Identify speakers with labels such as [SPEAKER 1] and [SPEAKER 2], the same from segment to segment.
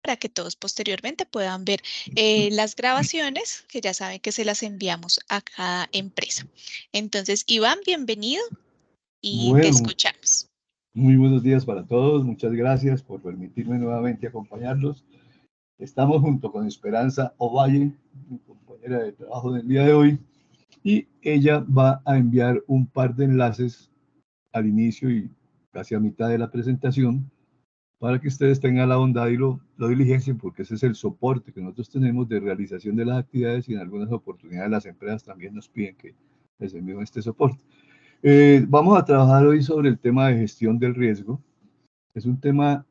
[SPEAKER 1] para que todos posteriormente puedan ver las grabaciones, que ya saben que se las enviamos a cada empresa. Entonces, Iván, bienvenido y te
[SPEAKER 2] Bueno,
[SPEAKER 1] escuchamos.
[SPEAKER 2] muy buenos días para todos. Muchas gracias por permitirme nuevamente acompañarlos. Estamos junto con Esperanza Ovalle, mi compañera de trabajo del día de hoy, y ella va a enviar un par de enlaces al inicio y casi a mitad de la presentación para que ustedes tengan la bondad y lo diligencien, porque ese es el soporte que nosotros tenemos de realización de las actividades, y en algunas oportunidades las empresas también nos piden que les enviemos este soporte. Vamos a trabajar hoy sobre el tema de gestión del riesgo. Es un tema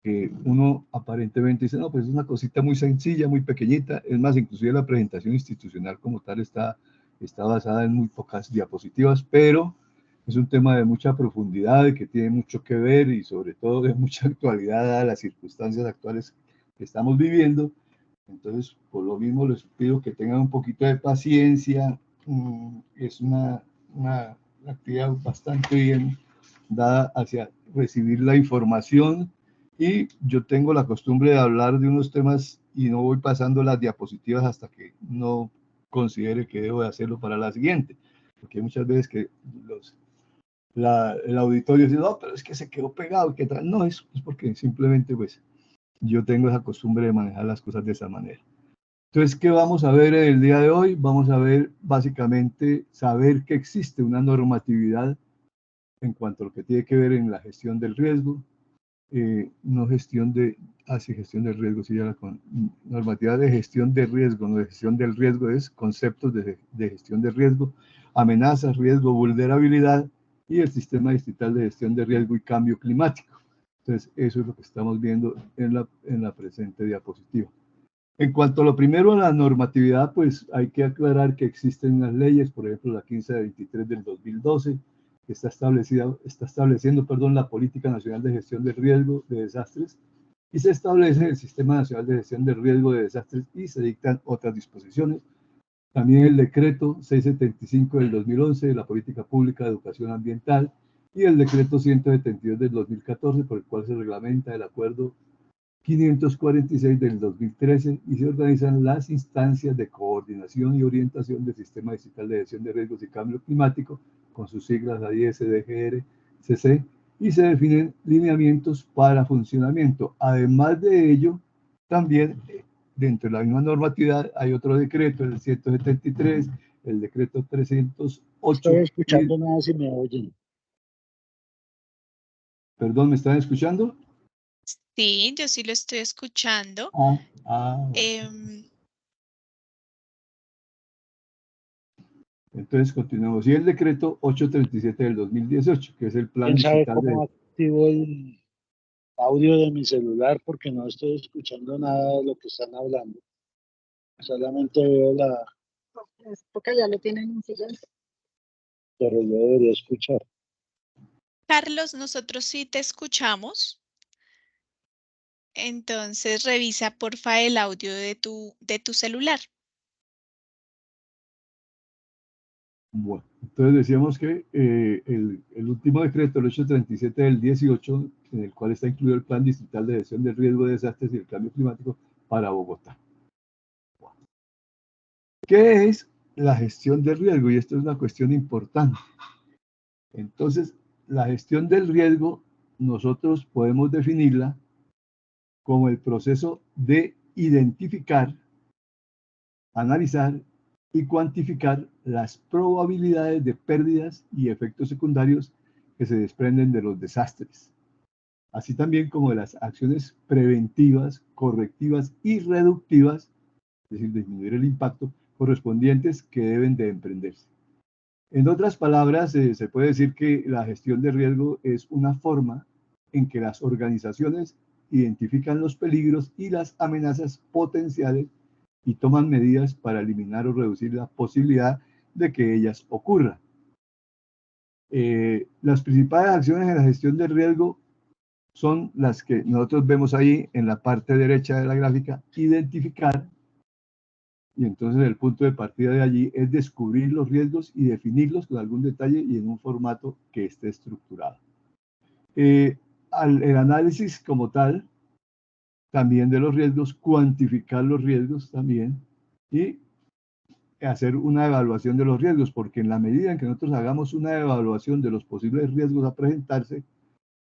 [SPEAKER 2] que uno aparentemente dice, no, pues es una cosita muy sencilla, muy pequeñita. Es más, inclusive la presentación institucional como tal está basada en muy pocas diapositivas, pero es un tema de mucha profundidad, que tiene mucho que ver y sobre todo de mucha actualidad dadas las circunstancias actuales que estamos viviendo. Entonces, por lo mismo les pido que tengan un poquito de paciencia. Es una actividad bastante bien dada hacia recibir la información, y yo tengo la costumbre de hablar de unos temas y no voy pasando las diapositivas hasta que no considere que debo de hacerlo para la siguiente, porque hay muchas veces que el auditorio dice, no, pero es que se quedó pegado, ¿qué tal? No, es porque simplemente pues yo tengo esa costumbre de manejar las cosas de esa manera. Entonces, ¿qué vamos a ver el día de hoy? Vamos a ver básicamente saber que existe una normatividad en cuanto a lo que tiene que ver en la gestión del riesgo, no gestión de, gestión del riesgo, sí, ya con normatividad de gestión de riesgo, no de gestión del riesgo, es conceptos de gestión de riesgo, amenazas, riesgo, vulnerabilidad, y el sistema distrital de gestión de riesgo y cambio climático. Entonces, eso es lo que estamos viendo en la presente diapositiva. En cuanto a lo primero, a la normatividad, pues hay que aclarar que existen unas leyes, por ejemplo, la 1523 del 2012, que está estableciendo, la Política Nacional de Gestión de Riesgo de Desastres, y se establece el Sistema Nacional de Gestión de Riesgo de Desastres, y se dictan otras disposiciones. También el decreto 675 del 2011 de la Política Pública de Educación Ambiental, y el decreto 172 del 2014, por el cual se reglamenta el acuerdo 546 del 2013, y se organizan las instancias de coordinación y orientación del Sistema Distrital de Gestión de Riesgos y Cambio Climático, con sus siglas AIS, DGR, CC, y se definen lineamientos para funcionamiento. Además de ello, también dentro de la misma normatividad hay otro decreto, el 173, el decreto 308.
[SPEAKER 3] Estoy escuchando nada si me oyen.
[SPEAKER 2] Perdón, ¿me están escuchando?
[SPEAKER 1] Sí, yo sí lo estoy escuchando.
[SPEAKER 2] Entonces continuamos. Y el decreto 837 del 2018, que es el plan
[SPEAKER 3] ¿Quién sabe
[SPEAKER 2] distrital
[SPEAKER 3] cómo activo el audio de mi celular? Porque no estoy escuchando nada de lo que están hablando. Solamente veo la...
[SPEAKER 4] Es porque ya lo tienen en silencio.
[SPEAKER 3] Pero yo debería escuchar.
[SPEAKER 1] Carlos, nosotros sí te escuchamos. Entonces revisa porfa el audio de tu celular.
[SPEAKER 2] Bueno, entonces decíamos que el último decreto, el 837 del 18, en el cual está incluido el Plan Distrital de Gestión del Riesgo de Desastres y el Cambio Climático para Bogotá. ¿Qué es la gestión del riesgo? Y esto es una cuestión importante. Entonces, la gestión del riesgo, nosotros podemos definirla como el proceso de identificar, analizar y cuantificar las probabilidades de pérdidas y efectos secundarios que se desprenden de los desastres, así también como de las acciones preventivas, correctivas y reductivas, es decir, disminuir el impacto, correspondientes que deben de emprenderse. En otras palabras, se puede decir que la gestión de riesgo es una forma en que las organizaciones identifican los peligros y las amenazas potenciales y toman medidas para eliminar o reducir la posibilidad de que ellas ocurran. Las principales acciones en la gestión del riesgo son las que nosotros vemos ahí en la parte derecha de la gráfica: identificar, y entonces el punto de partida de allí es descubrir los riesgos y definirlos con algún detalle y en un formato que esté estructurado. El análisis como tal también de los riesgos, cuantificar los riesgos también y hacer una evaluación de los riesgos, porque en la medida en que nosotros hagamos una evaluación de los posibles riesgos a presentarse,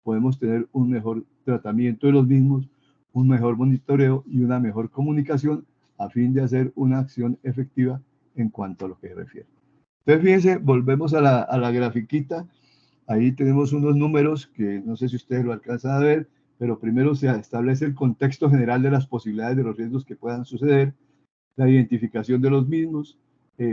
[SPEAKER 2] podemos tener un mejor tratamiento de los mismos, un mejor monitoreo y una mejor comunicación a fin de hacer una acción efectiva en cuanto a lo que se refiere. Entonces, fíjense, volvemos a la grafiquita. Ahí tenemos unos números que no sé si ustedes lo alcanzan a ver, pero primero se establece el contexto general de las posibilidades de los riesgos que puedan suceder, la identificación de los mismos,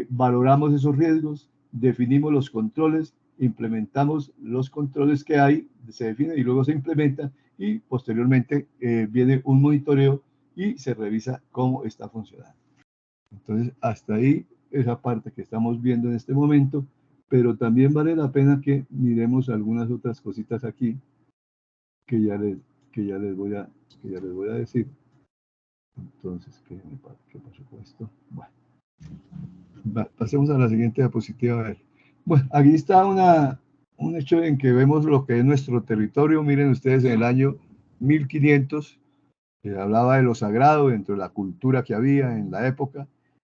[SPEAKER 2] valoramos esos riesgos, definimos los controles, implementamos los controles que hay, se definen y luego se implementan y posteriormente viene un monitoreo y se revisa cómo está funcionando. Entonces, hasta ahí esa parte que estamos viendo en este momento, pero también vale la pena que miremos algunas otras cositas aquí que ya les voy a decir. Entonces, ¿qué pasó con esto? Bueno, pasemos a la siguiente diapositiva. A ver. Bueno, aquí está un hecho en que vemos lo que es nuestro territorio. Miren ustedes, en el año 1500, hablaba de lo sagrado dentro de la cultura que había en la época.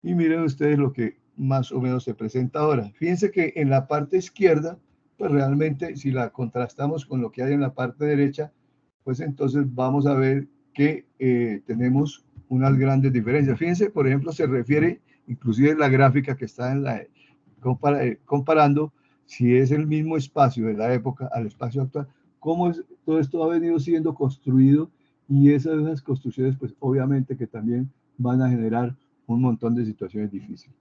[SPEAKER 2] Y miren ustedes lo que más o menos se presenta ahora. Fíjense que en la parte izquierda, pues realmente si la contrastamos con lo que hay en la parte derecha, pues entonces vamos a ver que tenemos unas grandes diferencias. Fíjense, por ejemplo, se refiere, inclusive la gráfica que está en la comparando si es el mismo espacio de la época al espacio actual, cómo todo esto ha venido siendo construido y esas construcciones, pues obviamente que también van a generar un montón de situaciones difíciles.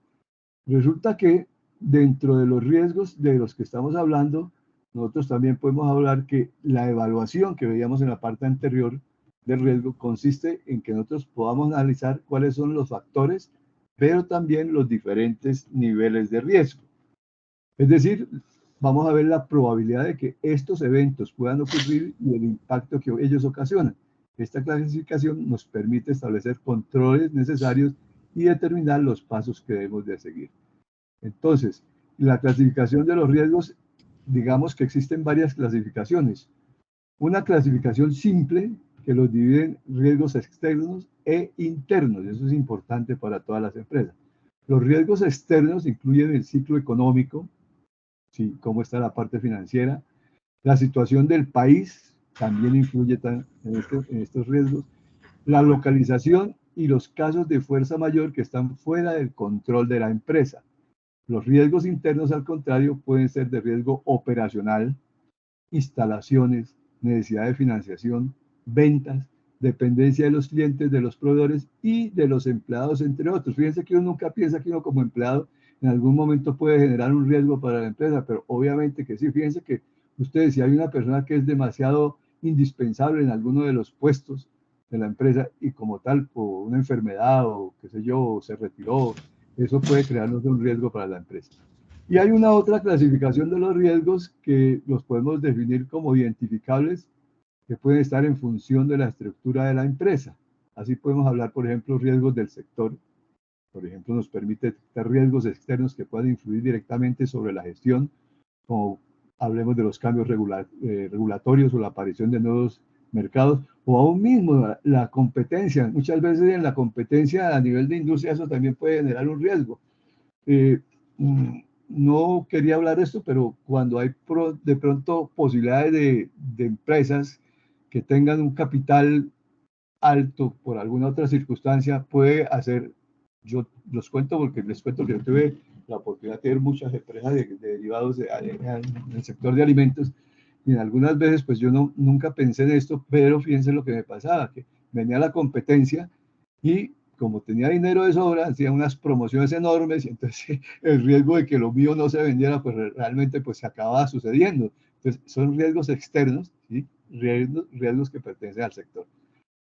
[SPEAKER 2] Resulta que dentro de los riesgos de los que estamos hablando, nosotros también podemos hablar que la evaluación que veíamos en la parte anterior del riesgo consiste en que nosotros podamos analizar cuáles son los factores, pero también los diferentes niveles de riesgo. Es decir, vamos a ver la probabilidad de que estos eventos puedan ocurrir y el impacto que ellos ocasionan. Esta clasificación nos permite establecer controles necesarios y determinar los pasos que debemos de seguir. Entonces, la clasificación de los riesgos, digamos que existen varias clasificaciones. Una clasificación simple que los divide en riesgos externos e internos. Eso es importante para todas las empresas. Los riesgos externos incluyen el ciclo económico, ¿sí? Cómo está la parte financiera, la situación del país también influye en estos riesgos, la localización y los casos de fuerza mayor que están fuera del control de la empresa. Los riesgos internos, al contrario, pueden ser de riesgo operacional, instalaciones, necesidad de financiación, ventas, dependencia de los clientes, de los proveedores y de los empleados, entre otros. Fíjense que uno nunca piensa que uno como empleado en algún momento puede generar un riesgo para la empresa, pero obviamente que sí. Fíjense que ustedes, si hay una persona que es demasiado indispensable en alguno de los puestos de la empresa y como tal por una enfermedad o qué sé yo, se retiró, eso puede crearnos un riesgo para la empresa. Y hay una otra clasificación de los riesgos que los podemos definir como identificables, que pueden estar en función de la estructura de la empresa. Así podemos hablar, por ejemplo, riesgos del sector. Por ejemplo, nos permite detectar riesgos externos que puedan influir directamente sobre la gestión, como hablemos de los cambios regulatorios o la aparición de nuevos mercados, o aún mismo la competencia. Muchas veces en la competencia a nivel de industria eso también puede generar un riesgo. No quería hablar de esto, pero cuando hay de pronto posibilidades de empresas que tengan un capital alto por alguna otra circunstancia, puede hacer, yo los cuento porque les cuento que yo tuve la oportunidad de tener muchas empresas de derivados en el sector de alimentos, y en algunas veces pues yo nunca pensé en esto, pero fíjense lo que me pasaba, que venía la competencia y como tenía dinero de sobra, hacía unas promociones enormes y entonces el riesgo de que lo mío no se vendiera, pues realmente pues se acababa sucediendo. Entonces son riesgos externos, ¿sí? Riesgos que pertenecen al sector.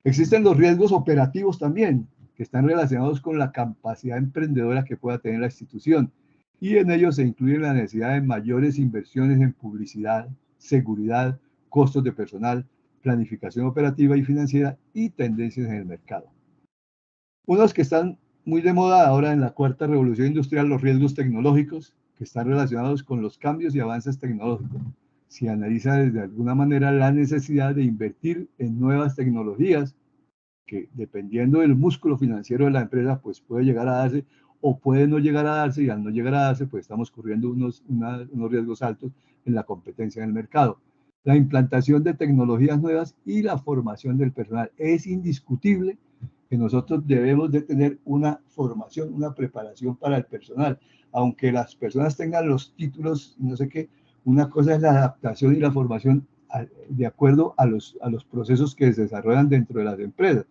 [SPEAKER 2] Existen los riesgos operativos también, que están relacionados con la capacidad emprendedora que pueda tener la institución. Y en ellos se incluye la necesidad de mayores inversiones en publicidad, seguridad, costos de personal, planificación operativa y financiera y tendencias en el mercado. Unos que están muy de moda ahora en la cuarta revolución industrial, los riesgos tecnológicos, que están relacionados con los cambios y avances tecnológicos. Se analiza desde alguna manera la necesidad de invertir en nuevas tecnologías que dependiendo del músculo financiero de la empresa, pues puede llegar a darse o puede no llegar a darse, y al no llegar a darse, pues estamos corriendo unos riesgos altos en la competencia en el mercado. La implantación de tecnologías nuevas y la formación del personal. Es indiscutible que nosotros debemos de tener una formación, una preparación para el personal. Aunque las personas tengan los títulos, no sé qué, una cosa es la adaptación y la formación de acuerdo a los procesos que se desarrollan dentro de las empresas.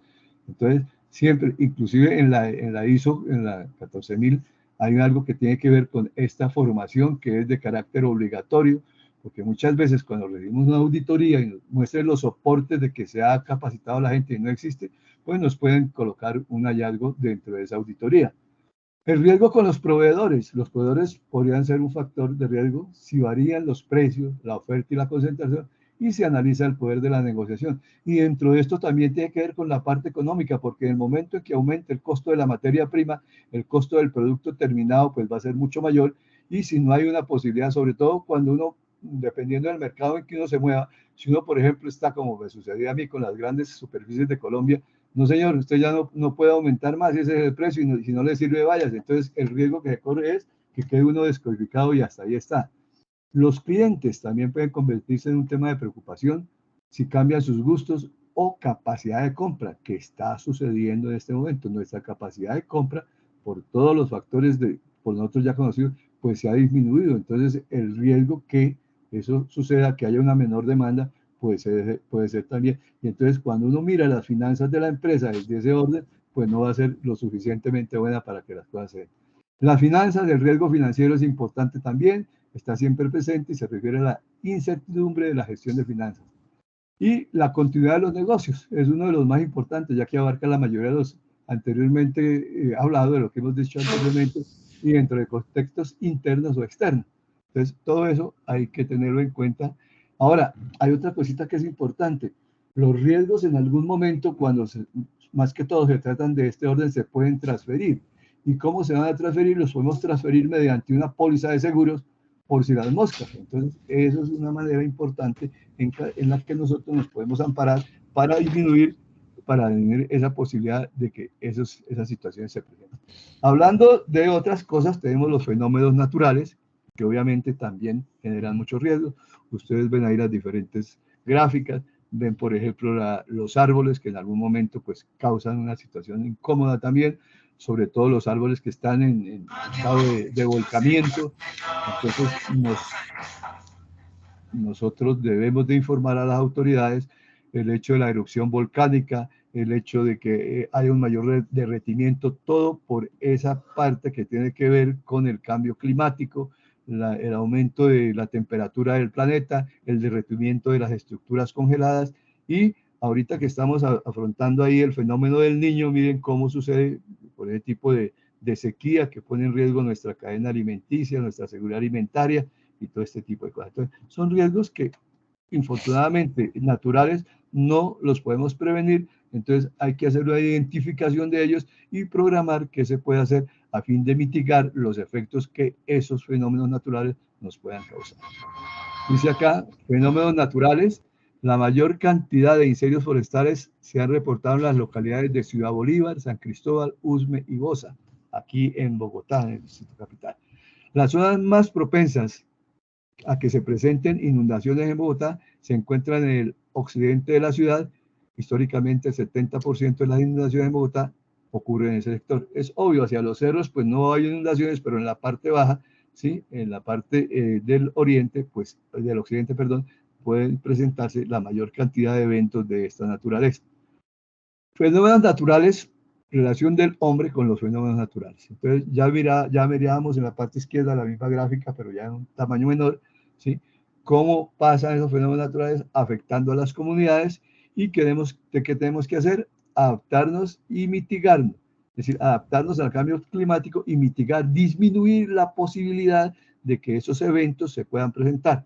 [SPEAKER 2] Entonces, siempre, inclusive en la ISO, en la 14000, hay algo que tiene que ver con esta formación que es de carácter obligatorio, porque muchas veces cuando recibimos una auditoría y nos muestren los soportes de que se ha capacitado la gente y no existe, pues nos pueden colocar un hallazgo dentro de esa auditoría. El riesgo con los proveedores podrían ser un factor de riesgo si varían los precios, la oferta y la concentración, y se analiza el poder de la negociación. Y dentro de esto también tiene que ver con la parte económica, porque en el momento en que aumente el costo de la materia prima, el costo del producto terminado pues va a ser mucho mayor, y si no hay una posibilidad, sobre todo cuando uno, dependiendo del mercado en que uno se mueva, si uno, por ejemplo, está como me sucedía a mí con las grandes superficies de Colombia, no señor, usted ya no puede aumentar más, ese es el precio, y si no le sirve, vayas. Entonces el riesgo que se corre es que quede uno descodificado y hasta ahí está. Los clientes también pueden convertirse en un tema de preocupación si cambian sus gustos o capacidad de compra, que está sucediendo en este momento. Nuestra capacidad de compra, por todos los factores por nosotros ya conocidos, pues se ha disminuido. Entonces el riesgo que eso suceda, que haya una menor demanda, puede ser también. Y entonces cuando uno mira las finanzas de la empresa desde ese orden, pues no va a ser lo suficientemente buena para que las cosas se den. Las finanzas, el riesgo financiero es importante también, está siempre presente y se refiere a la incertidumbre de la gestión de finanzas. Y la continuidad de los negocios es uno de los más importantes, ya que abarca la mayoría de los anteriormente hablado, de lo que hemos dicho anteriormente, y dentro de contextos internos o externos. Entonces, todo eso hay que tenerlo en cuenta. Ahora, hay otra cosita que es importante. Los riesgos en algún momento, más que todo se tratan de este orden, se pueden transferir. ¿Y cómo se van a transferir? Los podemos transferir mediante una póliza de seguros por si las moscas. Entonces, eso es una manera importante en la que nosotros nos podemos amparar para disminuir esa posibilidad de que esas situaciones se presenten. Hablando de otras cosas, tenemos los fenómenos naturales, que obviamente también generan mucho riesgo. Ustedes ven ahí las diferentes gráficas, ven por ejemplo los árboles que en algún momento pues causan una situación incómoda también, sobre todo los árboles que están en estado de volcamiento. Entonces nosotros debemos de informar a las autoridades el hecho de la erupción volcánica, el hecho de que haya un mayor derretimiento, todo por esa parte que tiene que ver con el cambio climático, el aumento de la temperatura del planeta, el derretimiento de las estructuras congeladas, y ahorita que estamos afrontando ahí el fenómeno del Niño, miren cómo sucede por ese tipo de sequía que pone en riesgo nuestra cadena alimenticia, nuestra seguridad alimentaria y todo este tipo de cosas. Entonces, son riesgos que, infortunadamente, naturales, no los podemos prevenir, entonces hay que hacer una identificación de ellos y programar qué se puede hacer a fin de mitigar los efectos que esos fenómenos naturales nos puedan causar. Dice acá, fenómenos naturales, la mayor cantidad de incendios forestales se han reportado en las localidades de Ciudad Bolívar, San Cristóbal, Usme y Bosa, aquí en Bogotá, en el distrito capital. Las zonas más propensas a que se presenten inundaciones en Bogotá se encuentran en el occidente de la ciudad. Históricamente el 70% de las inundaciones en Bogotá ocurren en ese sector. Es obvio, hacia los cerros pues no hay inundaciones, pero en la parte baja, ¿sí? En la parte del oriente, pues del occidente, perdón, pueden presentarse la mayor cantidad de eventos de esta naturaleza. Fenómenos naturales, relación del hombre con los fenómenos naturales. Entonces ya mirábamos en la parte izquierda la misma gráfica, pero ya en un tamaño menor, ¿sí? Cómo pasan esos fenómenos naturales afectando a las comunidades y qué tenemos que hacer, adaptarnos y mitigarnos. Es decir, adaptarnos al cambio climático y mitigar, disminuir la posibilidad de que esos eventos se puedan presentar.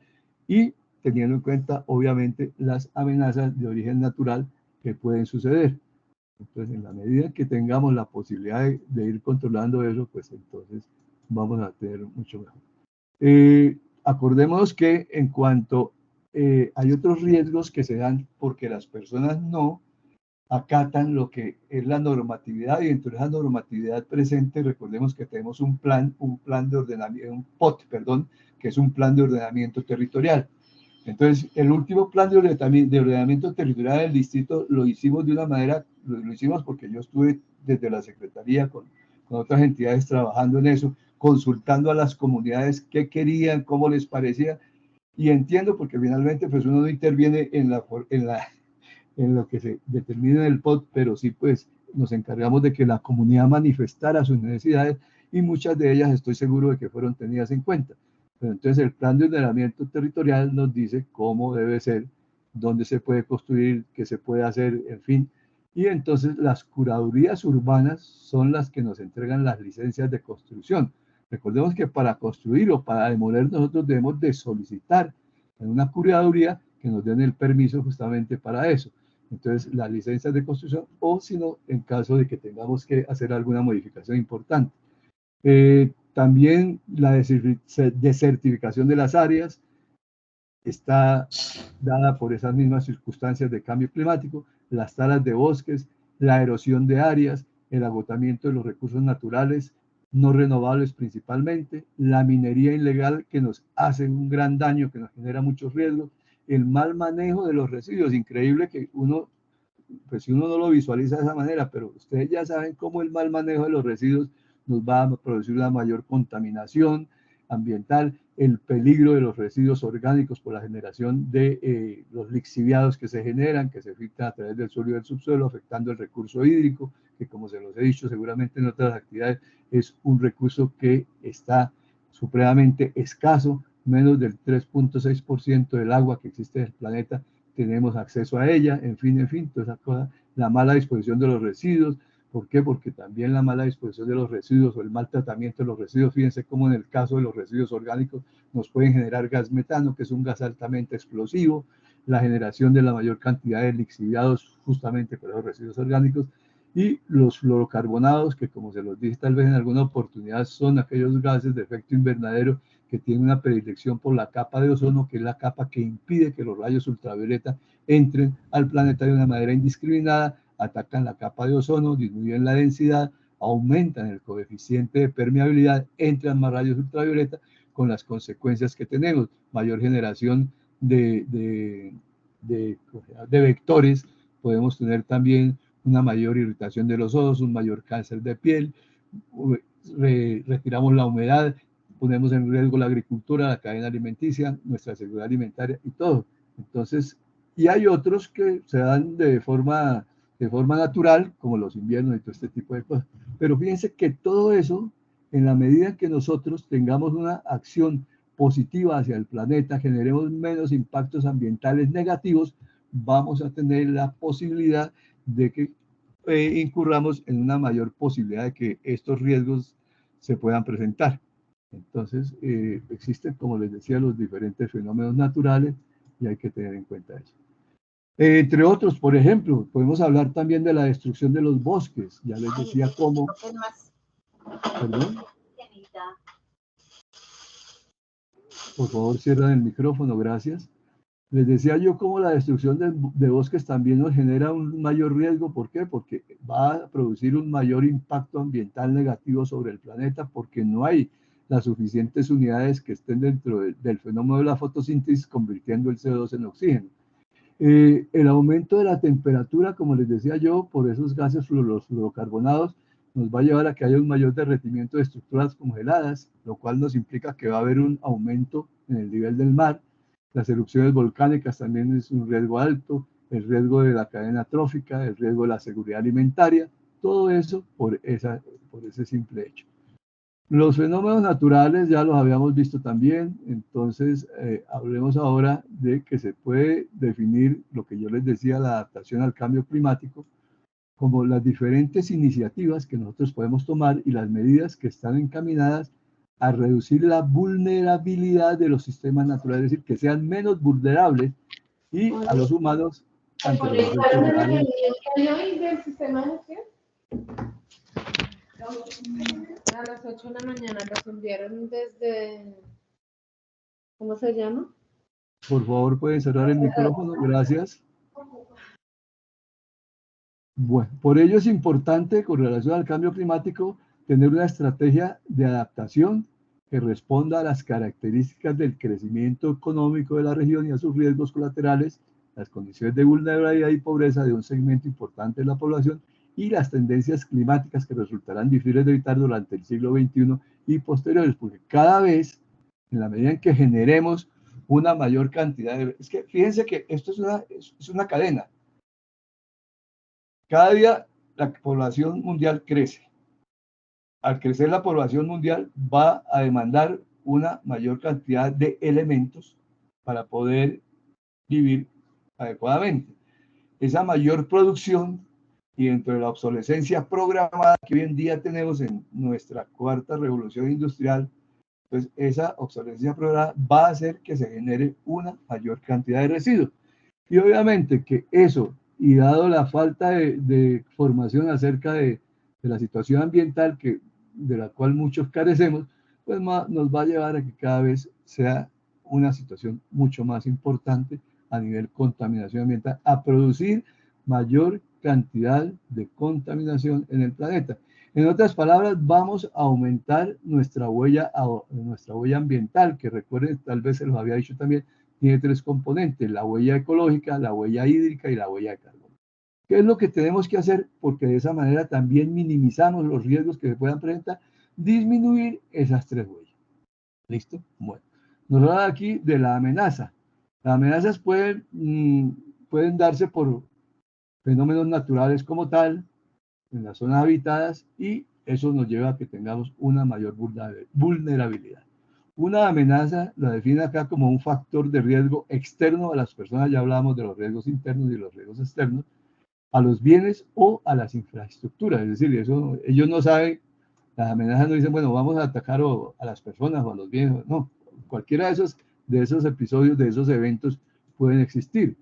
[SPEAKER 2] Y teniendo en cuenta, obviamente, las amenazas de origen natural que pueden suceder. Entonces, en la medida que tengamos la posibilidad de ir controlando eso, pues entonces vamos a tener mucho mejor. Acordémonos que en cuanto hay otros riesgos que se dan porque las personas no acatan lo que es la normatividad, y dentro de esa normatividad presente, recordemos que tenemos un plan de ordenamiento, un POT, perdón, que es un plan de ordenamiento territorial. Entonces, el último plan de ordenamiento territorial del distrito lo hicimos de una manera, lo hicimos porque yo estuve desde la Secretaría con otras entidades trabajando en eso, consultando a las comunidades qué querían, cómo les parecía, y entiendo porque finalmente pues uno no interviene en lo que se determina en el POT, pero sí pues nos encargamos de que la comunidad manifestara sus necesidades, y muchas de ellas estoy seguro de que fueron tenidas en cuenta. Pero entonces el plan de ordenamiento territorial nos dice cómo debe ser, dónde se puede construir, qué se puede hacer, en fin. Y entonces las curadurías urbanas son las que nos entregan las licencias de construcción. Recordemos que para construir o para demoler nosotros debemos de solicitar en una curaduría que nos den el permiso justamente para eso. Entonces, las licencias de construcción, o si no, en caso de que tengamos que hacer alguna modificación importante. También la desertificación de las áreas está dada por esas mismas circunstancias de cambio climático, las talas de bosques, la erosión de áreas, el agotamiento de los recursos naturales no renovables principalmente, la minería ilegal que nos hace un gran daño, que nos genera muchos riesgos, el mal manejo de los residuos. Increíble que uno, pues si uno no lo visualiza de esa manera, pero ustedes ya saben cómo el mal manejo de los residuos nos va a producir una mayor contaminación ambiental, el peligro de los residuos orgánicos por la generación de los lixiviados que se generan, que se filtran a través del suelo y del subsuelo, afectando el recurso hídrico, que como se los he dicho seguramente en otras actividades, es un recurso que está supremamente escaso. Menos del 3.6% del agua que existe en el planeta tenemos acceso a ella, en fin, todas esas cosas. La mala disposición de los residuos. ¿Por qué? Porque también la mala disposición de los residuos o el mal tratamiento de los residuos, fíjense cómo en el caso de los residuos orgánicos nos pueden generar gas metano, que es un gas altamente explosivo, la generación de la mayor cantidad de lixiviados justamente por los residuos orgánicos, y los fluorocarbonados, que como se los dije tal vez en alguna oportunidad, son aquellos gases de efecto invernadero que tienen una predilección por la capa de ozono, que es la capa que impide que los rayos ultravioleta entren al planeta de una manera indiscriminada, atacan la capa de ozono, disminuyen la densidad, aumentan el coeficiente de permeabilidad, entran más rayos ultravioleta, con las consecuencias que tenemos, mayor generación de vectores, podemos tener también una mayor irritación de los ojos, un mayor cáncer de piel, retiramos la humedad, ponemos en riesgo la agricultura, la cadena alimenticia, nuestra seguridad alimentaria y todo. Entonces, y hay otros que se dan de forma natural, como los inviernos y todo este tipo de cosas. Pero fíjense que todo eso, en la medida que nosotros tengamos una acción positiva hacia el planeta, generemos menos impactos ambientales negativos, vamos a tener la posibilidad de que incurramos en una mayor posibilidad de que estos riesgos se puedan presentar. Entonces, existen, como les decía, los diferentes fenómenos naturales y hay que tener en cuenta eso. Entre otros, por ejemplo, podemos hablar también de la destrucción de los bosques. Ya les decía cómo... ¿Perdón? Por favor, cierren el micrófono, gracias. Les decía yo cómo la destrucción de bosques también nos genera un mayor riesgo. ¿Por qué? Porque va a producir un mayor impacto ambiental negativo sobre el planeta, porque no hay las suficientes unidades que estén dentro del fenómeno de la fotosíntesis convirtiendo el CO2 en oxígeno. El aumento de la temperatura, como les decía yo, por esos gases, los fluorocarbonados, nos va a llevar a que haya un mayor derretimiento de estructuras congeladas, lo cual nos implica que va a haber un aumento en el nivel del mar. Las erupciones volcánicas también es un riesgo alto, el riesgo de la cadena trófica, el riesgo de la seguridad alimentaria, todo eso por ese simple hecho. Los fenómenos naturales ya los habíamos visto también, entonces hablemos ahora de que se puede definir lo que yo les decía, la adaptación al cambio climático, como las diferentes iniciativas que nosotros podemos tomar y las medidas que están encaminadas a reducir la vulnerabilidad de los sistemas naturales, es decir, que sean menos vulnerables y a los humanos ante los efectos reales.
[SPEAKER 5] Del sistema de gestión. A las 8 de la mañana los enviaron desde, ¿cómo se llama?
[SPEAKER 2] Por favor, pueden cerrar el micrófono, gracias. Bueno, por ello es importante, con relación al cambio climático, tener una estrategia de adaptación que responda a las características del crecimiento económico de la región y a sus riesgos colaterales, las condiciones de vulnerabilidad y pobreza de un segmento importante de la población y las tendencias climáticas que resultarán difíciles de evitar durante el siglo XXI y posteriores, porque cada vez, en la medida en que generemos una mayor cantidad de... Es que fíjense que esto es una cadena. Cada día la población mundial crece. Al crecer la población mundial va a demandar una mayor cantidad de elementos para poder vivir adecuadamente. Esa mayor producción y dentro de la obsolescencia programada que hoy en día tenemos en nuestra cuarta revolución industrial, pues esa obsolescencia programada va a hacer que se genere una mayor cantidad de residuos. Y obviamente que eso, y dado la falta de formación acerca de la situación ambiental de la cual muchos carecemos, pues nos va a llevar a que cada vez sea una situación mucho más importante a nivel contaminación ambiental, a producir mayor cantidad de contaminación en el planeta. En otras palabras, vamos a aumentar nuestra huella ambiental, que recuerden, tal vez se los había dicho también, tiene tres componentes: la huella ecológica, la huella hídrica y la huella de carbono. ¿Qué es lo que tenemos que hacer? Porque de esa manera también minimizamos los riesgos que se puedan presentar, disminuir esas tres huellas. ¿Listo? Bueno, nos habla aquí de la amenaza. Las amenazas pueden darse por fenómenos naturales como tal, en las zonas habitadas, y eso nos lleva a que tengamos una mayor vulnerabilidad. Una amenaza la define acá como un factor de riesgo externo a las personas, ya hablamos de los riesgos internos y los riesgos externos, a los bienes o a las infraestructuras. Es decir, eso, ellos no saben, las amenazas no dicen, bueno, vamos a atacar a las personas o a los bienes, no, cualquiera de esos episodios, de esos eventos pueden existir.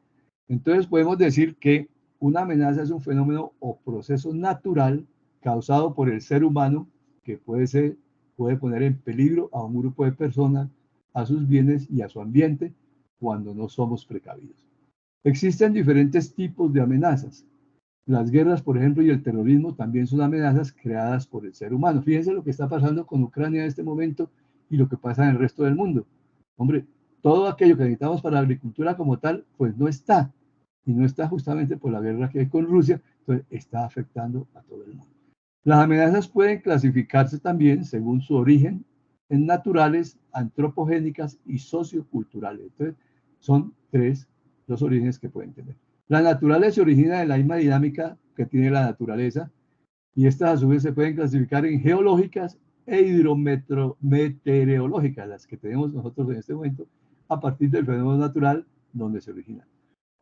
[SPEAKER 2] Entonces podemos decir que una amenaza es un fenómeno o proceso natural causado por el ser humano que puede poner en peligro a un grupo de personas, a sus bienes y a su ambiente cuando no somos precavidos. Existen diferentes tipos de amenazas. Las guerras, por ejemplo, y el terrorismo también son amenazas creadas por el ser humano. Fíjense lo que está pasando con Ucrania en este momento y lo que pasa en el resto del mundo. Hombre, todo aquello que necesitamos para la agricultura como tal, pues no está. Y no está justamente por la guerra que hay con Rusia, entonces está afectando a todo el mundo. Las amenazas pueden clasificarse también según su origen en naturales, antropogénicas y socioculturales. Entonces, son tres los orígenes que pueden tener. Las naturales se originan en la misma dinámica que tiene la naturaleza, y estas a su vez se pueden clasificar en geológicas e hidrometeorológicas, las que tenemos nosotros en este momento, a partir del fenómeno natural donde se origina.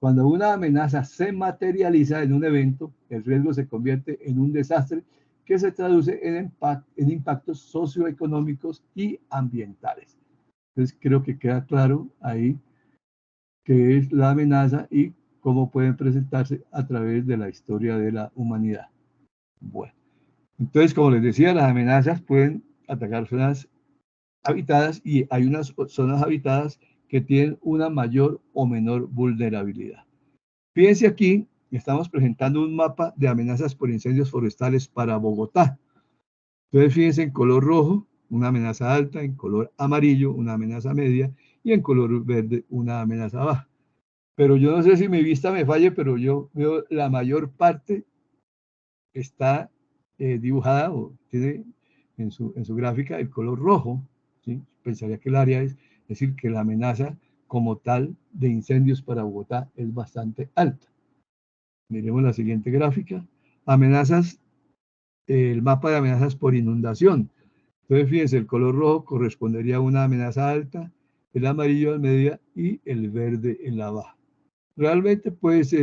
[SPEAKER 2] Cuando una amenaza se materializa en un evento, el riesgo se convierte en un desastre que se traduce en impactos socioeconómicos y ambientales. Entonces creo que queda claro ahí qué es la amenaza y cómo pueden presentarse a través de la historia de la humanidad. Bueno, entonces, como les decía, las amenazas pueden atacar zonas habitadas y hay unas zonas habitadas que tienen una mayor o menor vulnerabilidad. Fíjense aquí, estamos presentando un mapa de amenazas por incendios forestales para Bogotá. Entonces, fíjense, en color rojo, una amenaza alta; en color amarillo, una amenaza media; y en color verde, una amenaza baja. Pero yo no sé si mi vista me falle, pero yo veo la mayor parte está dibujada o tiene en su gráfica el color rojo, ¿sí? Pensaría que el área es decir, que la amenaza como tal de incendios para Bogotá es bastante alta. Miremos la siguiente gráfica. Amenazas, el mapa de amenazas por inundación. Entonces, fíjense, el color rojo correspondería a una amenaza alta, el amarillo a media y el verde en la baja. Realmente, pues,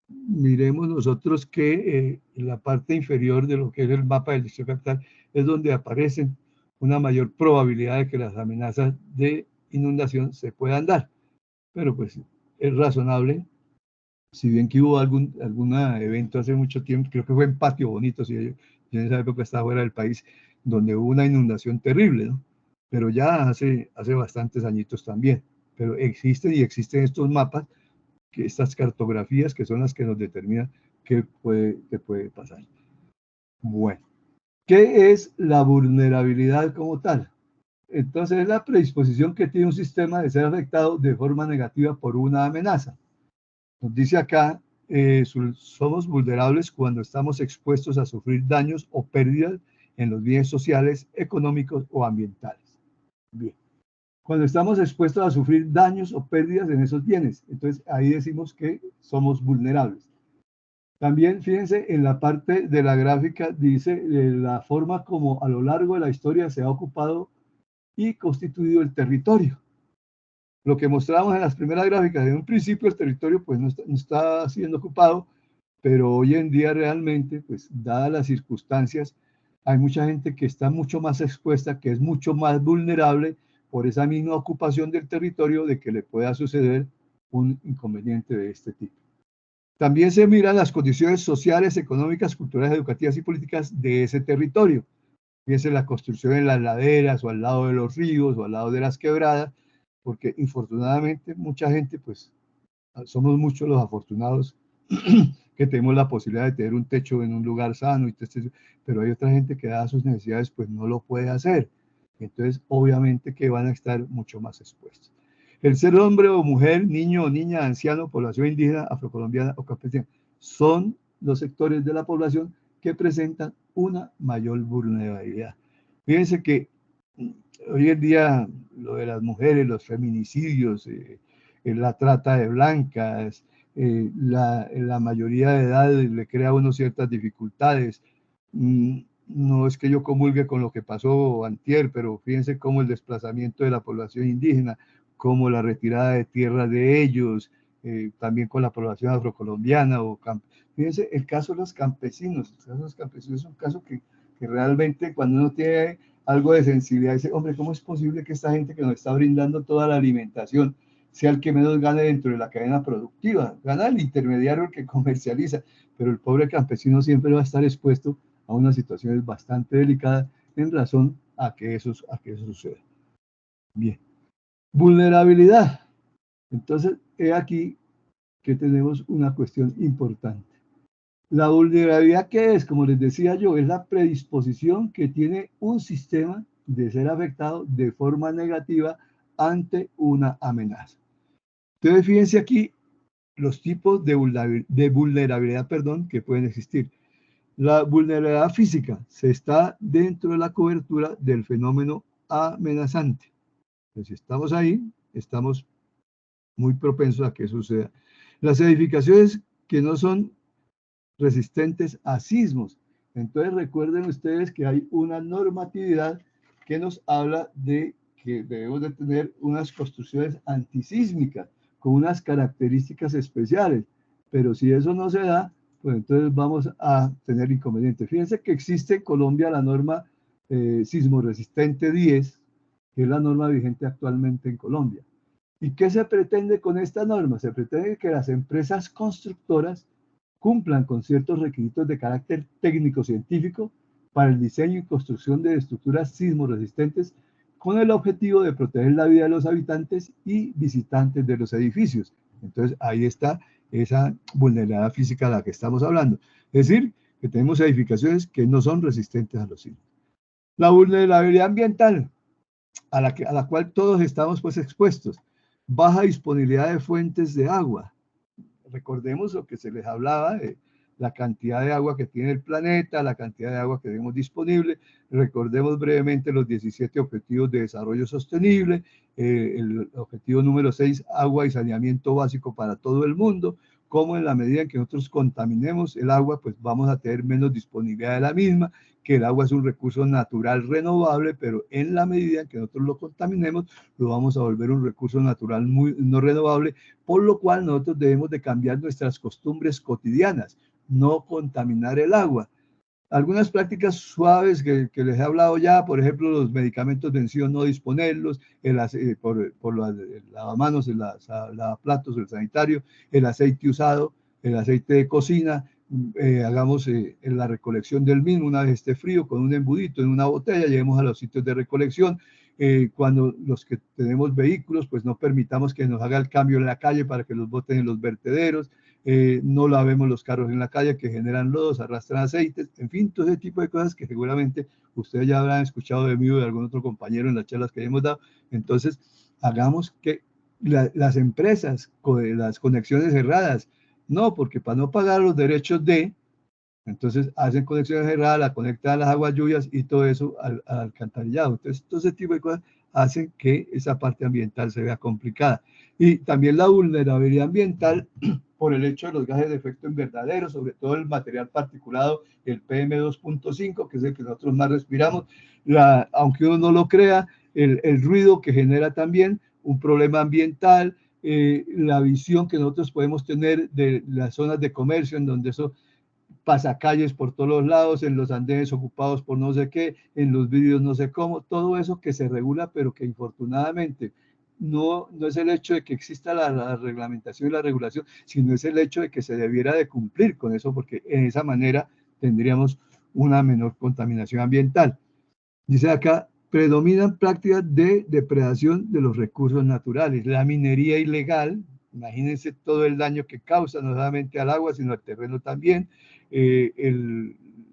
[SPEAKER 2] miremos nosotros que en la parte inferior de lo que es el mapa del distrito capital es donde aparecen una mayor probabilidad de que las amenazas de inundación se puedan dar. Pero pues es razonable, si bien que hubo algún evento hace mucho tiempo, creo que fue en Patio Bonito, si yo en esa época estaba fuera del país, donde hubo una inundación terrible, ¿no? Pero ya hace bastantes añitos también. Pero existen estos mapas, estas cartografías que son las que nos determinan que puede pasar. Bueno, ¿qué es la vulnerabilidad como tal? Entonces es la predisposición que tiene un sistema de ser afectado de forma negativa por una amenaza. Nos dice acá, somos vulnerables cuando estamos expuestos a sufrir daños o pérdidas en los bienes sociales, económicos o ambientales. Bien. Cuando estamos expuestos a sufrir daños o pérdidas en esos bienes, entonces ahí decimos que somos vulnerables. También fíjense en la parte de la gráfica, dice la forma como a lo largo de la historia se ha ocupado y constituido el territorio. Lo que mostramos en las primeras gráficas, en un principio el territorio pues no está siendo ocupado, pero hoy en día realmente, pues dadas las circunstancias, hay mucha gente que está mucho más expuesta, que es mucho más vulnerable por esa misma ocupación del territorio de que le pueda suceder un inconveniente de este tipo. También se miran las condiciones sociales, económicas, culturales, educativas y políticas de ese territorio. Fíjense la construcción en las laderas o al lado de los ríos o al lado de las quebradas, porque infortunadamente mucha gente, pues somos muchos los afortunados que tenemos la posibilidad de tener un techo en un lugar sano, pero hay otra gente que dada sus necesidades pues no lo puede hacer. Entonces obviamente que van a estar mucho más expuestos. El ser hombre o mujer, niño o niña, anciano, población indígena, afrocolombiana o campesina, son los sectores de la población que presentan una mayor vulnerabilidad. Fíjense que hoy en día lo de las mujeres, los feminicidios, la trata de blancas, la mayoría de edad le crea a uno ciertas dificultades. No es que yo comulgue con lo que pasó antier, pero fíjense cómo el desplazamiento de la población indígena, como la retirada de tierras de ellos, también con la población afrocolombiana. Fíjense el caso de los campesinos. El caso de los campesinos es un caso que realmente cuando uno tiene algo de sensibilidad, dice, hombre, ¿cómo es posible que esta gente que nos está brindando toda la alimentación sea el que menos gane dentro de la cadena productiva? Gana el intermediario, el que comercializa, pero el pobre campesino siempre va a estar expuesto a unas situaciones bastante delicadas en razón a que eso suceda. Bien. Vulnerabilidad. Entonces, he aquí que tenemos una cuestión importante. La vulnerabilidad, ¿qué es? Como les decía yo, es la predisposición que tiene un sistema de ser afectado de forma negativa ante una amenaza. Entonces, fíjense aquí los tipos de vulnerabilidad, que pueden existir. La vulnerabilidad física se está dentro de la cobertura del fenómeno amenazante. Entonces, si estamos ahí, estamos muy propensos a que suceda. Las edificaciones que no son resistentes a sismos. Entonces recuerden ustedes que hay una normatividad que nos habla de que debemos de tener unas construcciones antisísmicas con unas características especiales, pero si eso no se da, pues entonces vamos a tener inconvenientes. Fíjense que existe en Colombia la norma sismo resistente 10, que es la norma vigente actualmente en Colombia. ¿Y qué se pretende con esta norma? Se pretende que las empresas constructoras cumplan con ciertos requisitos de carácter técnico-científico para el diseño y construcción de estructuras sismo-resistentes con el objetivo de proteger la vida de los habitantes y visitantes de los edificios. Entonces, ahí está esa vulnerabilidad física a la que estamos hablando. Es decir, que tenemos edificaciones que no son resistentes a los sismos. La vulnerabilidad ambiental, a la cual todos estamos pues expuestos. Baja disponibilidad de fuentes de agua. Recordemos lo que se les hablaba de la cantidad de agua que tiene el planeta, la cantidad de agua que tenemos disponible. Recordemos brevemente los 17 objetivos de desarrollo sostenible, el objetivo número 6, agua y saneamiento básico para todo el mundo, como en la medida en que nosotros contaminemos el agua, pues vamos a tener menos disponibilidad de la misma, que el agua es un recurso natural renovable, pero en la medida en que nosotros lo contaminemos, lo vamos a volver un recurso natural no renovable, por lo cual nosotros debemos de cambiar nuestras costumbres cotidianas, no contaminar el agua. Algunas prácticas suaves que les he hablado ya, por ejemplo, los medicamentos vencidos no disponerlos, por los lavamanos, el lavaplatos, el sanitario, el aceite usado, el aceite de cocina, hagamos la recolección del mismo una vez esté frío, con un embudito en una botella, lleguemos a los sitios de recolección. Cuando los que tenemos vehículos, pues no permitamos que nos haga el cambio en la calle para que los boten en los vertederos. no lavemos los carros en la calle que generan lodos, arrastran aceites, en fin, todo ese tipo de cosas que seguramente ustedes ya habrán escuchado de mí o de algún otro compañero en las charlas que hemos dado. Entonces, hagamos que las empresas con las conexiones cerradas, no, porque para no pagar los derechos de, entonces hacen conexiones cerradas, la conectan a las aguas lluvias y todo eso al alcantarillado. Entonces, todo ese tipo de cosas hacen que esa parte ambiental se vea complicada. Y también la vulnerabilidad ambiental por el hecho de los gases de efecto invernadero, sobre todo el material particulado, el PM2.5, que es el que nosotros más respiramos, aunque uno no lo crea, el ruido que genera también un problema ambiental, la visión que nosotros podemos tener de las zonas de comercio en donde eso pasacalles por todos los lados, en los andenes ocupados por no sé qué, en los vídeos no sé cómo, todo eso que se regula, pero que infortunadamente no es el hecho de que exista la reglamentación y la regulación, sino es el hecho de que se debiera de cumplir con eso, porque en esa manera tendríamos una menor contaminación ambiental. Dice acá, predominan prácticas de depredación de los recursos naturales, la minería ilegal, imagínense todo el daño que causa, no solamente al agua, sino al terreno también,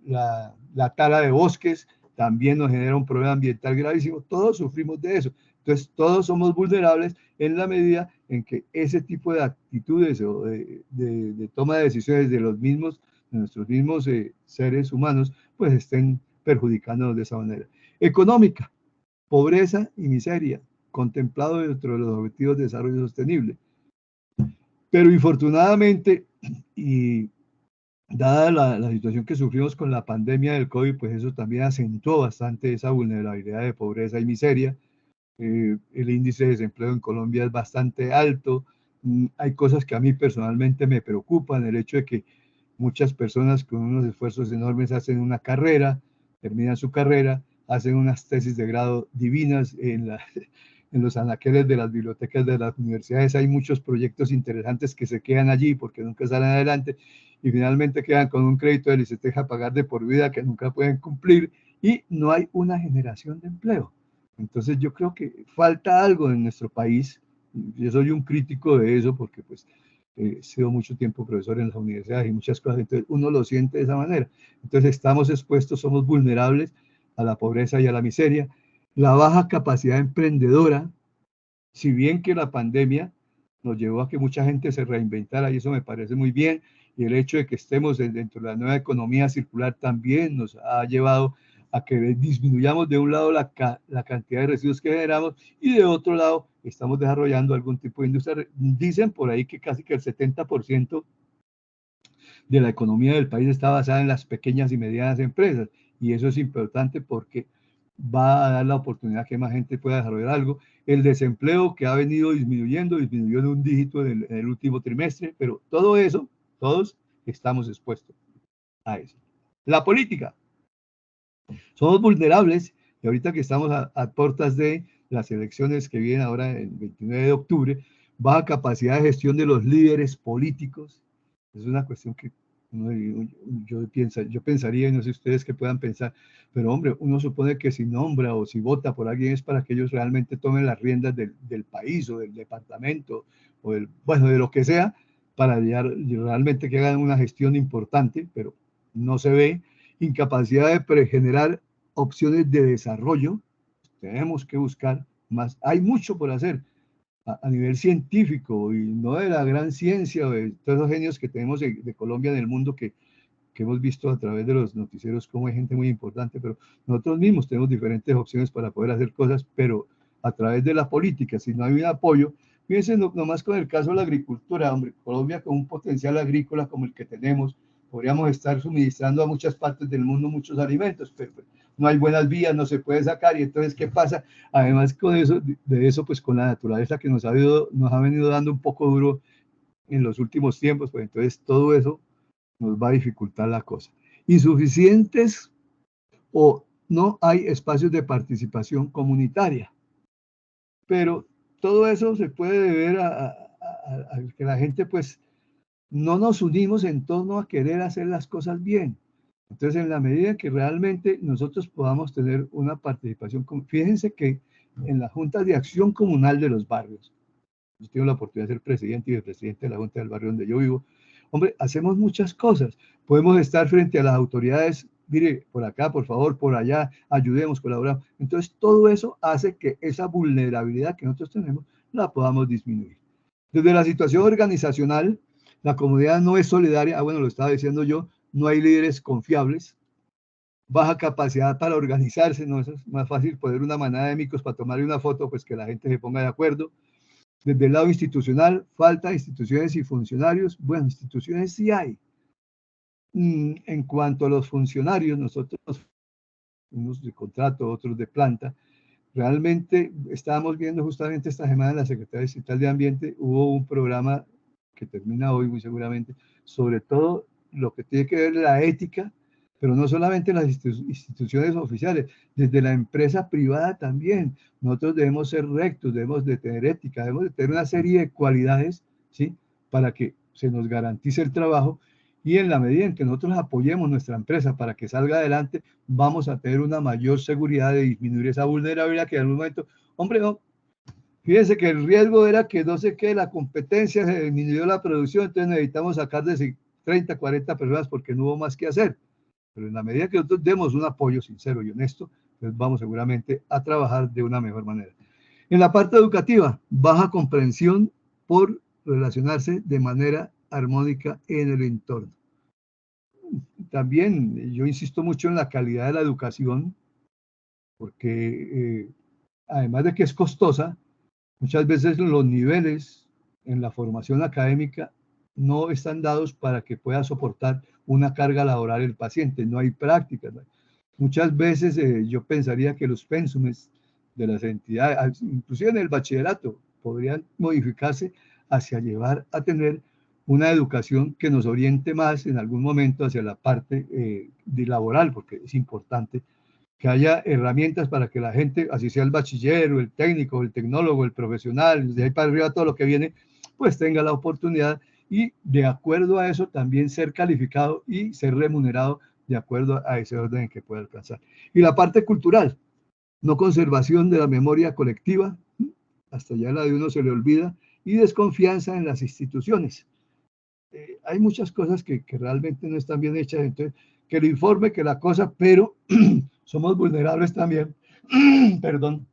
[SPEAKER 2] la tala de bosques también nos genera un problema ambiental gravísimo, todos sufrimos de eso. Entonces, todos somos vulnerables en la medida en que ese tipo de actitudes o de toma de decisiones de nuestros mismos seres humanos, pues estén perjudicándonos de esa manera. Económica, pobreza y miseria, contemplado dentro de los objetivos de desarrollo sostenible. Pero infortunadamente, y dada la situación que sufrimos con la pandemia del COVID, pues eso también acentuó bastante esa vulnerabilidad de pobreza y miseria. El índice de desempleo en Colombia es bastante alto. Hay cosas que a mí personalmente me preocupan, el hecho de que muchas personas con unos esfuerzos enormes hacen una carrera, terminan su carrera, hacen unas tesis de grado divinas en los anaqueles de las bibliotecas de las universidades. Hay muchos proyectos interesantes que se quedan allí porque nunca salen adelante y finalmente quedan con un crédito del ICETEX a pagar de por vida que nunca pueden cumplir y no hay una generación de empleo. Entonces yo creo que falta algo en nuestro país. Yo soy un crítico de eso porque pues he sido mucho tiempo profesor en las universidades y muchas cosas, entonces uno lo siente de esa manera. Entonces estamos expuestos, somos vulnerables a la pobreza y a la miseria. La baja capacidad emprendedora, si bien que la pandemia nos llevó a que mucha gente se reinventara y eso me parece muy bien, y el hecho de que estemos dentro de la nueva economía circular también nos ha llevado a que disminuyamos de un lado la cantidad de residuos que generamos y de otro lado estamos desarrollando algún tipo de industria. Dicen por ahí que casi que el 70% de la economía del país está basada en las pequeñas y medianas empresas y eso es importante porque va a dar la oportunidad que más gente pueda desarrollar algo. El desempleo que ha venido disminuyó en un dígito en el último trimestre, pero todo eso, todos estamos expuestos a eso. La política. Somos vulnerables y ahorita que estamos a puertas de las elecciones que vienen ahora el 29 de octubre, baja capacidad de gestión de los líderes políticos. Es una cuestión que yo pensaría, y no sé ustedes qué puedan pensar, pero hombre, uno supone que si nombra o si vota por alguien es para que ellos realmente tomen las riendas del país o del departamento o bueno, de lo que sea, para realmente que hagan una gestión importante, pero no se ve. Incapacidad de pregenerar opciones de desarrollo. Tenemos que buscar más. Hay mucho por hacer a nivel científico y no de la gran ciencia o de todos los genios que tenemos de Colombia en el mundo que hemos visto a través de los noticieros como hay gente muy importante, pero nosotros mismos tenemos diferentes opciones para poder hacer cosas, pero a través de la política, si no hay un apoyo, fíjense nomás con el caso de la agricultura, hombre, Colombia con un potencial agrícola como el que tenemos, podríamos estar suministrando a muchas partes del mundo muchos alimentos, pero no hay buenas vías, no se puede sacar, y entonces, ¿qué pasa? Además, con eso, de eso, pues con la naturaleza que nos ha venido dando un poco duro en los últimos tiempos, pues entonces todo eso nos va a dificultar la cosa. Insuficientes o no hay espacios de participación comunitaria, pero todo eso se puede deber a que la gente pues no nos unimos en torno a querer hacer las cosas bien. Entonces, en la medida que realmente nosotros podamos tener una participación, fíjense que en las juntas de acción comunal de los barrios, yo tengo la oportunidad de ser presidente y vicepresidente de la junta del barrio donde yo vivo, Hombre, hacemos muchas cosas. Podemos estar frente a las autoridades, mire, por acá, por favor, por allá, ayudemos, colaboramos. Entonces, todo eso hace que esa vulnerabilidad que nosotros tenemos la podamos disminuir. Desde la situación organizacional, la comunidad no es solidaria. Bueno, lo estaba diciendo yo, no hay líderes confiables, baja capacidad para organizarse, no es más fácil poner una manada de micos para tomarle una foto, pues que la gente se ponga de acuerdo. Desde el lado institucional, falta instituciones y funcionarios. Bueno, instituciones sí hay. En cuanto a los funcionarios, nosotros, unos de contrato, otros de planta, realmente estábamos viendo justamente esta semana en la Secretaría Distrital de Ambiente, hubo un programa que termina hoy muy seguramente, sobre todo lo que tiene que ver la ética, pero no solamente las instituciones oficiales, desde la empresa privada también. Nosotros debemos ser rectos, debemos de tener ética, debemos de tener una serie de cualidades, ¿sí? Para que se nos garantice el trabajo, y en la medida en que nosotros apoyemos nuestra empresa para que salga adelante, vamos a tener una mayor seguridad de disminuir esa vulnerabilidad que en algún momento, hombre, no, fíjense que el riesgo era que no sé qué, la competencia se disminuyó la producción, entonces necesitamos sacar de 30, 40 personas porque no hubo más que hacer. Pero en la medida que nosotros demos un apoyo sincero y honesto, pues vamos seguramente a trabajar de una mejor manera. En la parte educativa, baja comprensión por relacionarse de manera armónica en el entorno. También yo insisto mucho en la calidad de la educación, porque además de que es costosa, muchas veces los niveles en la formación académica no están dados para que pueda soportar una carga laboral el paciente, no hay prácticas. Muchas veces yo pensaría que los pénsumes de las entidades, inclusive en el bachillerato, podrían modificarse hacia llevar a tener una educación que nos oriente más en algún momento hacia la parte de laboral, porque es importante que haya herramientas para que la gente, así sea el bachillero, el técnico, el tecnólogo, el profesional, de ahí para arriba todo lo que viene, pues tenga la oportunidad y de acuerdo a eso también ser calificado y ser remunerado de acuerdo a ese orden que pueda alcanzar. Y la parte cultural, no conservación de la memoria colectiva, hasta ya la de uno se le olvida, y desconfianza en las instituciones. Hay muchas cosas que realmente no están bien hechas, entonces que el informe, que la cosa, pero somos vulnerables también, perdón,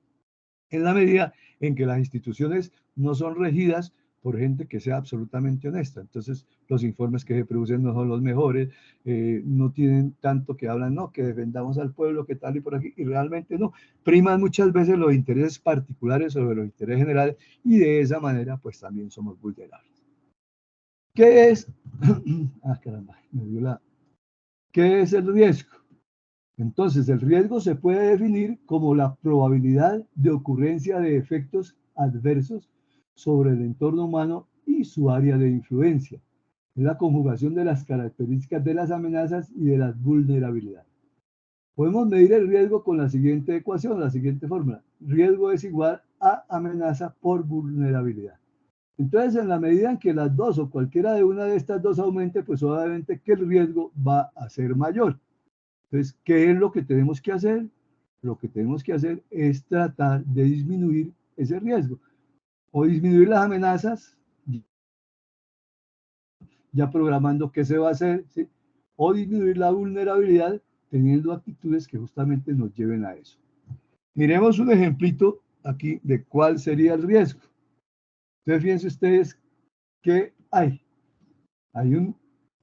[SPEAKER 2] en la medida en que las instituciones no son regidas por gente que sea absolutamente honesta. Entonces, los informes que se producen no son los mejores, no tienen tanto que hablan, no, que defendamos al pueblo, que tal y por aquí, y realmente no. Priman muchas veces los intereses particulares sobre los intereses generales, y de esa manera, pues también somos vulnerables. ¿Qué es? Ah, caramba, me dio la... ¿Qué es el riesgo? Entonces, el riesgo se puede definir como la probabilidad de ocurrencia de efectos adversos sobre el entorno humano y su área de influencia. Es la conjugación de las características de las amenazas y de las vulnerabilidades. Podemos medir el riesgo con la siguiente ecuación, la siguiente fórmula. Riesgo es igual a amenaza por vulnerabilidad. Entonces, en la medida en que las dos o cualquiera de una de estas dos aumente, pues obviamente que el riesgo va a ser mayor. Entonces, ¿qué es lo que tenemos que hacer? Lo que tenemos que hacer es tratar de disminuir ese riesgo o disminuir las amenazas, ya programando qué se va a hacer, ¿sí? O disminuir la vulnerabilidad teniendo actitudes que justamente nos lleven a eso. Miremos un ejemplito aquí de cuál sería el riesgo. Entonces, fíjense ustedes que hay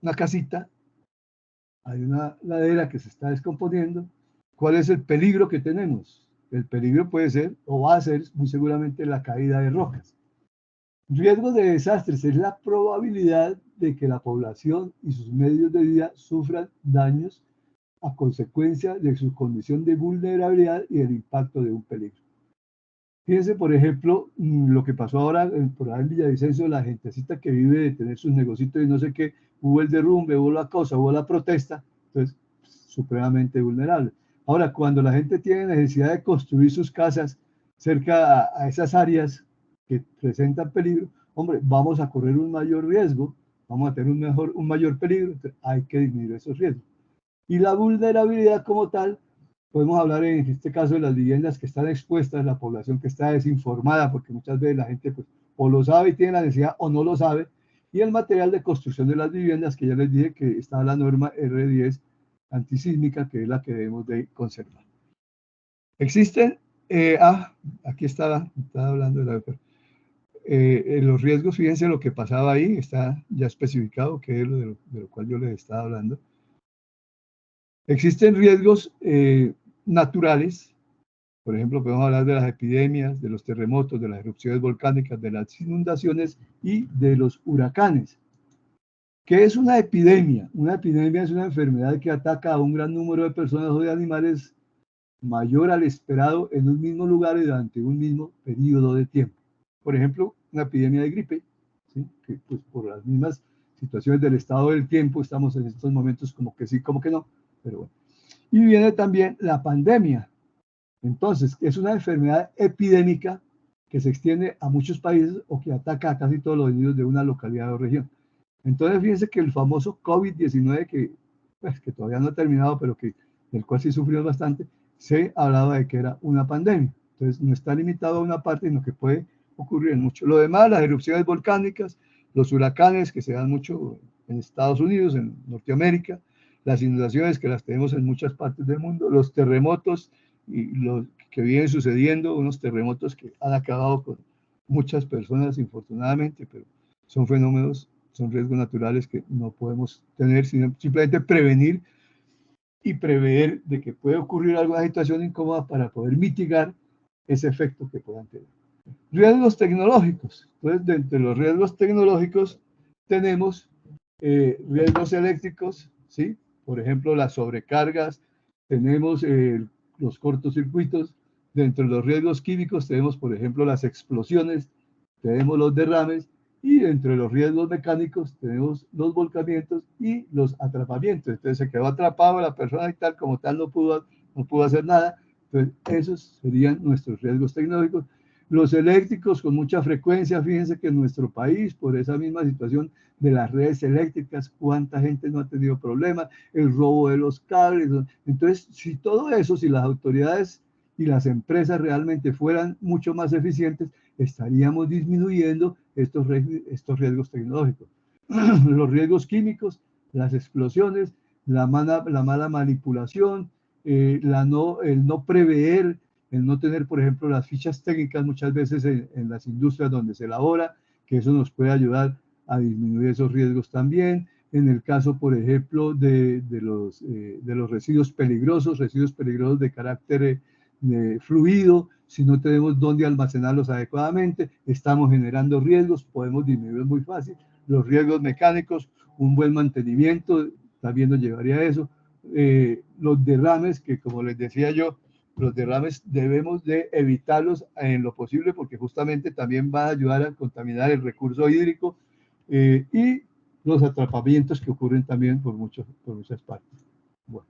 [SPEAKER 2] una casita, hay una ladera que se está descomponiendo. ¿Cuál es el peligro que tenemos? El peligro puede ser, o va a ser muy seguramente, la caída de rocas. Riesgo de desastres es la probabilidad de que la población y sus medios de vida sufran daños a consecuencia de su condición de vulnerabilidad y del impacto de un peligro. Fíjense, por ejemplo, lo que pasó ahora por ahí en Villavicencio, la gentecita que vive de tener sus negocios y no sé qué, hubo el derrumbe, hubo la cosa, hubo la protesta, entonces, supremamente vulnerable. Ahora, cuando la gente tiene necesidad de construir sus casas cerca a esas áreas que presentan peligro, hombre, vamos a correr un mayor riesgo, vamos a tener un mayor peligro, entonces hay que disminuir esos riesgos. Y la vulnerabilidad como tal, podemos hablar en este caso de las viviendas que están expuestas, la población que está desinformada, porque muchas veces la gente pues, o lo sabe y tiene la necesidad o no lo sabe, y el material de construcción de las viviendas, que ya les dije que está la norma R10 antisísmica, que es la que debemos de conservar. Existen, aquí estaba hablando de la... los riesgos, fíjense lo que pasaba ahí, está ya especificado, que es de lo cual yo les estaba hablando. Existen riesgos naturales, por ejemplo, podemos hablar de las epidemias, de los terremotos, de las erupciones volcánicas, de las inundaciones y de los huracanes. ¿Qué es una epidemia? Una epidemia es una enfermedad que ataca a un gran número de personas o de animales mayor al esperado en un mismo lugar y durante un mismo periodo de tiempo. Por ejemplo, una epidemia de gripe, ¿sí? Que pues por las mismas situaciones del estado del tiempo estamos en estos momentos como que sí, como que no, pero bueno. Y viene también la pandemia. Entonces, es una enfermedad epidémica que se extiende a muchos países o que ataca a casi todos los individuos de una localidad o región. Entonces, fíjense que el famoso COVID-19, que todavía no ha terminado, pero del cual sí sufrió bastante, se hablaba de que era una pandemia. Entonces, no está limitado a una parte, sino que puede ocurrir en mucho. Lo demás, las erupciones volcánicas, los huracanes que se dan mucho en Estados Unidos, en Norteamérica, las inundaciones que las tenemos en muchas partes del mundo, los terremotos y los que vienen sucediendo, unos terremotos que han acabado con muchas personas, infortunadamente, pero son fenómenos, son riesgos naturales que no podemos tener, sino simplemente prevenir y prever de que puede ocurrir alguna situación incómoda para poder mitigar ese efecto que puedan tener. Riesgos tecnológicos. Entonces, de los riesgos tecnológicos tenemos riesgos eléctricos, ¿sí? Por ejemplo, las sobrecargas, tenemos los cortocircuitos. Dentro de los riesgos químicos tenemos, por ejemplo, las explosiones, tenemos los derrames, y entre los riesgos mecánicos tenemos los volcamientos y los atrapamientos. Entonces se quedó atrapado la persona y tal, como tal no pudo hacer nada. Entonces esos serían nuestros riesgos tecnológicos. Los eléctricos con mucha frecuencia, fíjense que en nuestro país, por esa misma situación de las redes eléctricas, cuánta gente no ha tenido problemas, el robo de los cables. Entonces, si todo eso, si las autoridades y las empresas realmente fueran mucho más eficientes, estaríamos disminuyendo estos riesgos tecnológicos. Los riesgos químicos, las explosiones, la mala manipulación, el no prever, el no tener, por ejemplo, las fichas técnicas muchas veces en las industrias donde se elabora, que eso nos puede ayudar a disminuir esos riesgos también. En el caso, por ejemplo, de los residuos peligrosos de carácter fluido, si no tenemos dónde almacenarlos adecuadamente, estamos generando riesgos, podemos disminuir muy fácil. Los riesgos mecánicos, un buen mantenimiento, también nos llevaría a eso. Los derrames, que como les decía yo, los derrames debemos de evitarlos en lo posible porque justamente también va a ayudar a contaminar el recurso hídrico y los atrapamientos que ocurren también por muchas partes. Bueno,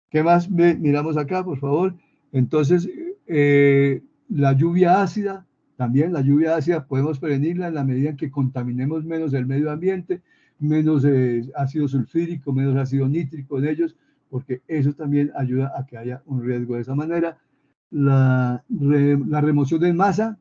[SPEAKER 2] ¿qué más miramos acá, por favor? Entonces, la lluvia ácida, también la lluvia ácida podemos prevenirla en la medida en que contaminemos menos el medio ambiente, menos ácido sulfúrico, menos ácido nítrico en ellos, porque eso también ayuda a que haya un riesgo de esa manera. La remoción de masa,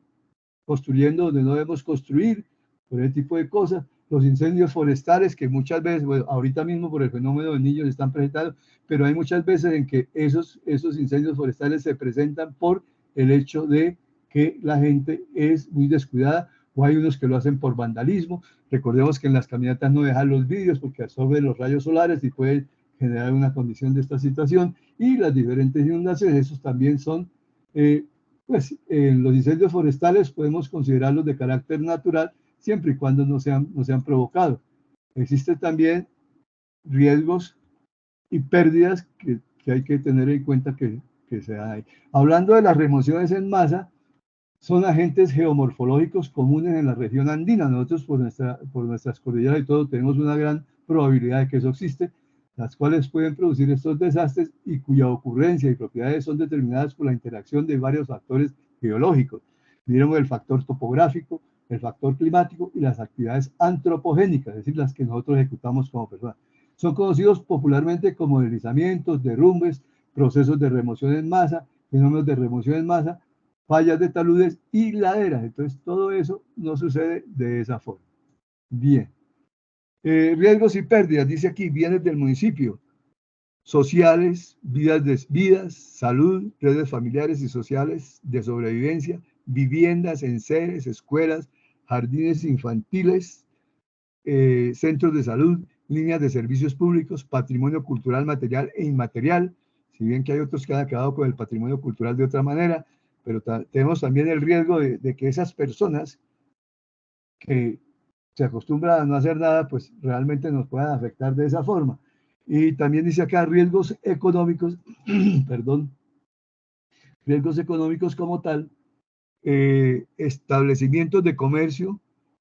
[SPEAKER 2] construyendo donde no debemos construir, por ese tipo de cosas. Los incendios forestales, que muchas veces, bueno, ahorita mismo por el fenómeno del Niño se están presentando, pero hay muchas veces en que esos incendios forestales se presentan por el hecho de que la gente es muy descuidada, o hay unos que lo hacen por vandalismo. Recordemos que en las caminatas no dejan los vidrios porque absorben los rayos solares y pueden generar una condición de esta situación, y las diferentes inundaciones, esos también son pues los incendios forestales podemos considerarlos de carácter natural siempre y cuando no sean provocados. Existen también riesgos y pérdidas que hay que tener en cuenta que se dan ahí. Hablando de las remociones en masa, son agentes geomorfológicos comunes en la región andina. Nosotros por nuestras cordilleras y todo tenemos una gran probabilidad de que eso existe, las cuales pueden producir estos desastres y cuya ocurrencia y propiedades son determinadas por la interacción de varios factores geológicos. Miremos el factor topográfico, el factor climático y las actividades antropogénicas, es decir, las que nosotros ejecutamos como personas. Son conocidos popularmente como deslizamientos, derrumbes, procesos de remoción en masa, fenómenos de remoción en masa, fallas de taludes y laderas. Entonces, todo eso no sucede de esa forma. Bien. Riesgos y pérdidas, dice aquí, bienes del municipio, sociales, vidas, salud, redes familiares y sociales de sobrevivencia, viviendas, enseres, escuelas, jardines infantiles, centros de salud, líneas de servicios públicos, patrimonio cultural material e inmaterial, si bien que hay otros que han acabado con el patrimonio cultural de otra manera, pero tenemos también el riesgo de que esas personas que se acostumbran a no hacer nada, pues realmente nos puedan afectar de esa forma. Y también dice acá riesgos económicos, perdón, riesgos económicos como tal, establecimientos de comercio,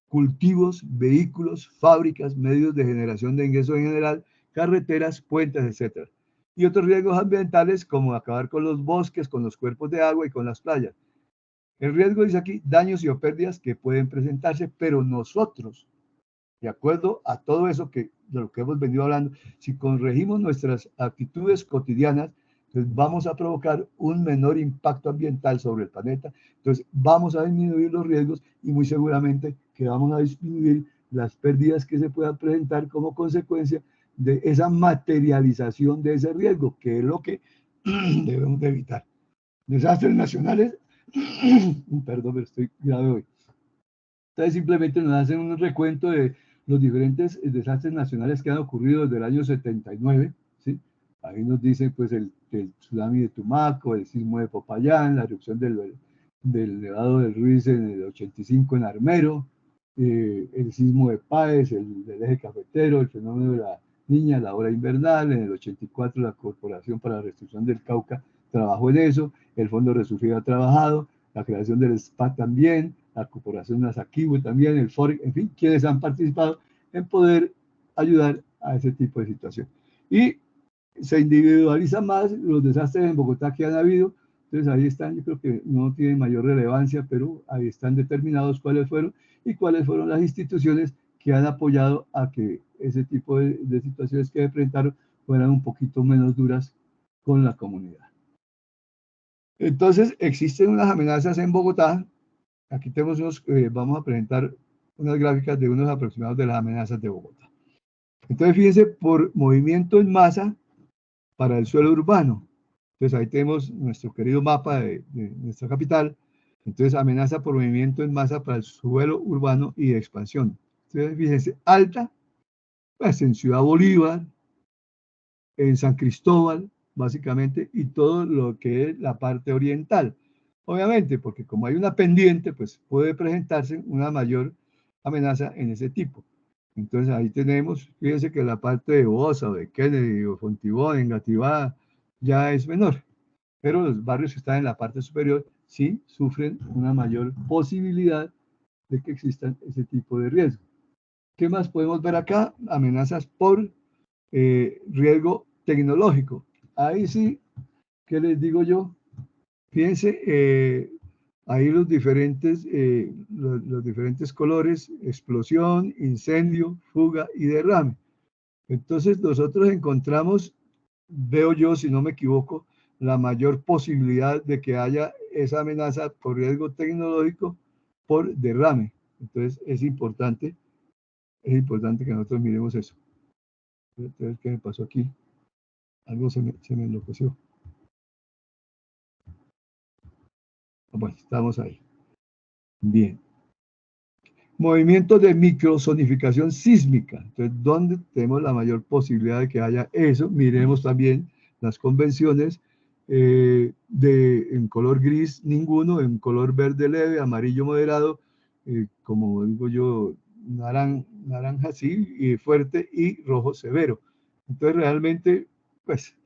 [SPEAKER 2] cultivos, vehículos, fábricas, medios de generación de ingresos en general, carreteras, puentes, etc. Y otros riesgos ambientales como acabar con los bosques, con los cuerpos de agua y con las playas. El riesgo dice aquí daños y o pérdidas que pueden presentarse, pero nosotros, de acuerdo a todo eso de lo que hemos venido hablando, si corregimos nuestras actitudes cotidianas, entonces vamos a provocar un menor impacto ambiental sobre el planeta, entonces vamos a disminuir los riesgos y muy seguramente que vamos a disminuir las pérdidas que se puedan presentar como consecuencia de esa materialización de ese riesgo, que es lo que debemos de evitar. Desastres nacionales, perdón, pero estoy grave hoy. Entonces simplemente nos hacen un recuento de los diferentes desastres nacionales que han ocurrido desde el año 79, ¿sí? Ahí nos dicen pues el tsunami de Tumaco, el sismo de Popayán, la erupción del Nevado del Ruiz en el 85 en Armero, el sismo de Páez, del eje cafetero, el fenómeno de la niña, la hora invernal, en el 84 la Corporación para la Restitución del Cauca trabajó en eso, el Fondo Resurgido ha trabajado, la creación del SPA también, la Corporación Nasaquibo también, el FOREC, en fin, quienes han participado en poder ayudar a ese tipo de situación. Y se individualizan más los desastres en Bogotá que han habido, entonces ahí están, yo creo que no tienen mayor relevancia, pero ahí están determinados cuáles fueron y cuáles fueron las instituciones que han apoyado a que ese tipo de situaciones que enfrentaron fueran un poquito menos duras con la comunidad. Entonces, existen unas amenazas en Bogotá. Aquí tenemos vamos a presentar unas gráficas de unos aproximados de las amenazas de Bogotá. Entonces, fíjense, por movimiento en masa para el suelo urbano. Entonces, ahí tenemos nuestro querido mapa de nuestra capital. Entonces, amenaza por movimiento en masa para el suelo urbano y de expansión. Entonces, fíjense, alta, pues en Ciudad Bolívar, en San Cristóbal, básicamente, y todo lo que es la parte oriental. Obviamente, porque como hay una pendiente, pues puede presentarse una mayor amenaza en ese tipo. Entonces ahí tenemos, fíjense que la parte de Bosa, o de Kennedy, o Fontibón, Engativá, ya es menor. Pero los barrios que están en la parte superior sí sufren una mayor posibilidad de que existan ese tipo de riesgo. ¿Qué más podemos ver acá? Amenazas por riesgo tecnológico. Ahí sí, ¿qué les digo yo? Fíjense, ahí los diferentes colores, explosión, incendio, fuga y derrame. Entonces nosotros encontramos, veo yo, si no me equivoco, la mayor posibilidad de que haya esa amenaza por riesgo tecnológico por derrame. Entonces es importante que nosotros miremos eso. Entonces, ¿qué me pasó aquí? Algo se me enloqueció. Bueno, estamos ahí. Bien. Movimientos de microzonificación sísmica. Entonces, ¿dónde tenemos la mayor posibilidad de que haya eso? Miremos también las convenciones en color gris ninguno, en color verde leve, amarillo moderado, como digo yo, naranja sí, y fuerte, y rojo severo. Entonces, realmente, pues,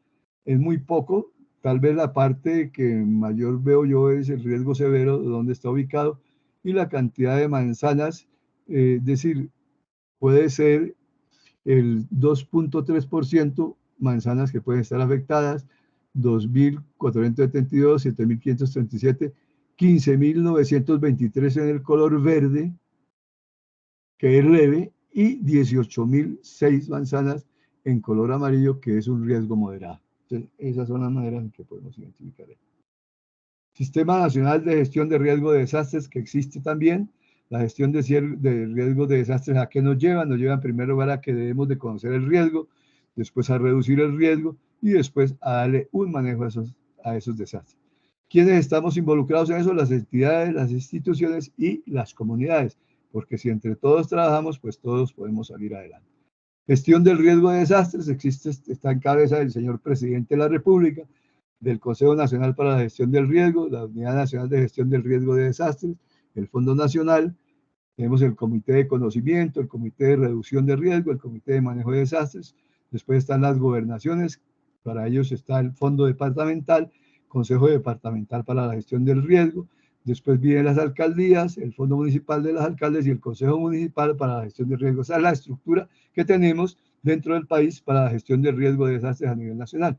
[SPEAKER 2] es muy poco. Tal vez la parte que mayor veo yo es el riesgo severo, donde está ubicado, y la cantidad de manzanas, es decir, puede ser el 2.3% manzanas que pueden estar afectadas, 2.472, 7.537, 15.923 en el color verde, que es leve, y 18.006 manzanas en color amarillo, que es un riesgo moderado. Entonces, esas son las maneras en que podemos identificar. Sistema Nacional de Gestión de Riesgo de Desastres, que existe también. La gestión de riesgos de desastres, ¿a qué nos llevan? Nos llevan en primer lugar a que debemos de conocer el riesgo, después a reducir el riesgo y después a darle un manejo a esos desastres. ¿Quiénes estamos involucrados en eso? Las entidades, las instituciones y las comunidades, porque si entre todos trabajamos, pues todos podemos salir adelante. Gestión del riesgo de desastres, está en cabeza del señor presidente de la República, del Consejo Nacional para la Gestión del Riesgo, la Unidad Nacional de Gestión del Riesgo de Desastres, el Fondo Nacional, tenemos el Comité de Conocimiento, el Comité de Reducción de Riesgo, el Comité de Manejo de Desastres, después están las gobernaciones, para ellos está el Fondo Departamental, Consejo Departamental para la Gestión del Riesgo, después vienen las alcaldías, el Fondo Municipal de las Alcaldes y el Consejo Municipal para la Gestión del Riesgo. Esa es la estructura que tenemos dentro del país para la gestión del riesgo de desastres a nivel nacional.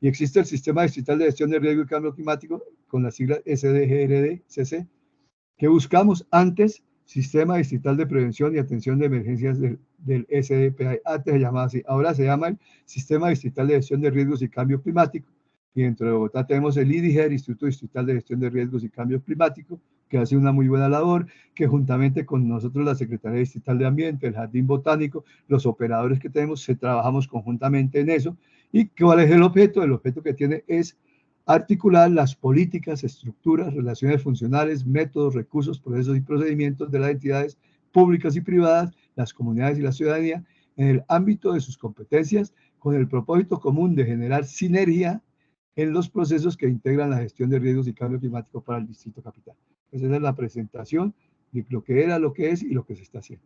[SPEAKER 2] Y existe el Sistema Distrital de Gestión de Riesgo y Cambio Climático, con la sigla SDGRD-CC, que buscamos antes Sistema Distrital de Prevención y Atención de Emergencias del SDPA. Antes se llamaba así, ahora se llama el Sistema Distrital de Gestión de Riesgos y Cambio Climático. Y dentro de Bogotá tenemos el IDIGER, Instituto Distrital de Gestión de Riesgos y Cambio Climático, que hace una muy buena labor, que juntamente con nosotros, la Secretaría Distrital de Ambiente, el Jardín Botánico, los operadores que tenemos, trabajamos conjuntamente en eso. ¿Y cuál es el objeto? El objeto que tiene es articular las políticas, estructuras, relaciones funcionales, métodos, recursos, procesos y procedimientos de las entidades públicas y privadas, las comunidades y la ciudadanía, en el ámbito de sus competencias, con el propósito común de generar sinergia en los procesos que integran la gestión de riesgos y cambio climático para el Distrito Capital. Esa es la presentación de lo que era, lo que es y lo que se está haciendo.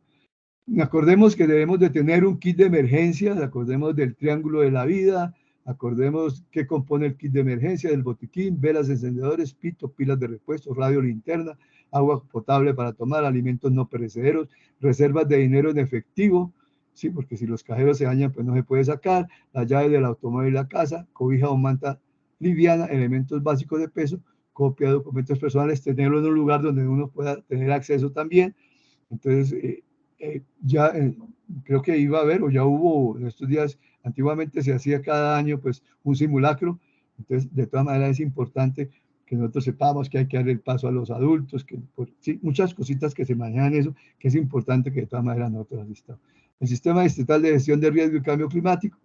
[SPEAKER 2] Acordemos que debemos de tener un kit de emergencia, acordemos del triángulo de la vida, acordemos qué compone el kit de emergencia, del botiquín, velas, encendedores, pito, pilas de repuesto, radio, linterna, agua potable para tomar, alimentos no perecederos, reservas de dinero en efectivo, sí, porque si los cajeros se dañan, pues no se puede sacar, la llave del automóvil y la casa, cobija o manta liviana, elementos básicos de peso, copia de documentos personales, tenerlo en un lugar donde uno pueda tener acceso también. Entonces, creo que iba a haber, o ya hubo en estos días, antiguamente se hacía cada año pues un simulacro, entonces de todas maneras es importante que nosotros sepamos que hay que dar el paso a los adultos, que sí, muchas cositas que se manejan eso, que es importante que de todas maneras nosotros asistamos. El Sistema Distrital de Gestión de Riesgo y Cambio Climático,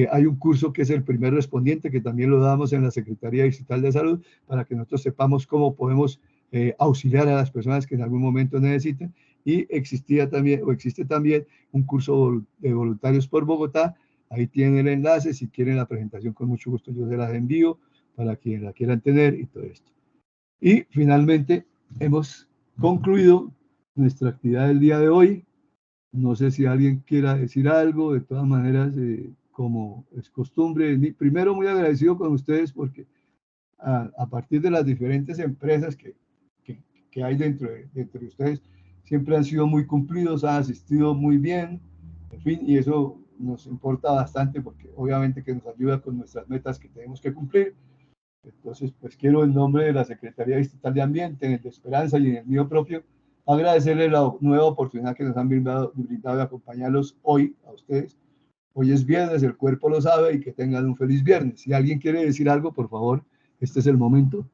[SPEAKER 2] hay un curso que es el primer respondiente, que también lo damos en la Secretaría Distrital de Salud, para que nosotros sepamos cómo podemos auxiliar a las personas que en algún momento necesiten. Y existe también un curso de voluntarios por Bogotá. Ahí tienen el enlace, si quieren la presentación con mucho gusto yo se las envío para quienes la quieran tener y todo esto. Y finalmente hemos concluido nuestra actividad del día de hoy. No sé si alguien quiera decir algo, de todas maneras, como es costumbre, primero muy agradecido con ustedes porque a partir de las diferentes empresas que hay dentro de ustedes, siempre han sido muy cumplidos, han asistido muy bien, en fin, y eso nos importa bastante porque obviamente que nos ayuda con nuestras metas que tenemos que cumplir. Entonces, pues quiero en nombre de la Secretaría Distrital de Ambiente, en el de Esperanza y en el mío propio, agradecerle la nueva oportunidad que nos han brindado de acompañarlos hoy a ustedes. Hoy es viernes, el cuerpo lo sabe, y que tengan un feliz viernes. Si alguien quiere decir algo, por favor, este es el momento.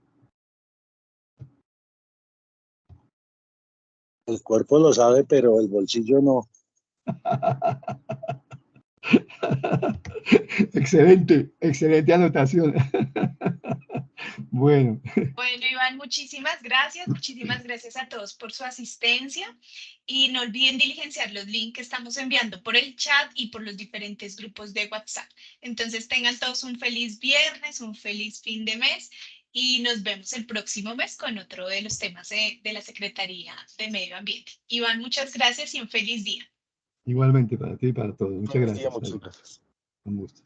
[SPEAKER 3] El cuerpo lo sabe, pero el bolsillo no.
[SPEAKER 2] Excelente, excelente anotación. Bueno.
[SPEAKER 1] Bueno, Iván, muchísimas gracias a todos por su asistencia y no olviden diligenciar los links que estamos enviando por el chat y por los diferentes grupos de WhatsApp. Entonces tengan todos un feliz viernes, un feliz fin de mes y nos vemos el próximo mes con otro de los temas de la Secretaría de Medio Ambiente. Iván, muchas gracias y un feliz día.
[SPEAKER 2] Igualmente para ti y para todos. Muchas gracias.
[SPEAKER 3] Muchas gracias.
[SPEAKER 2] Un gusto.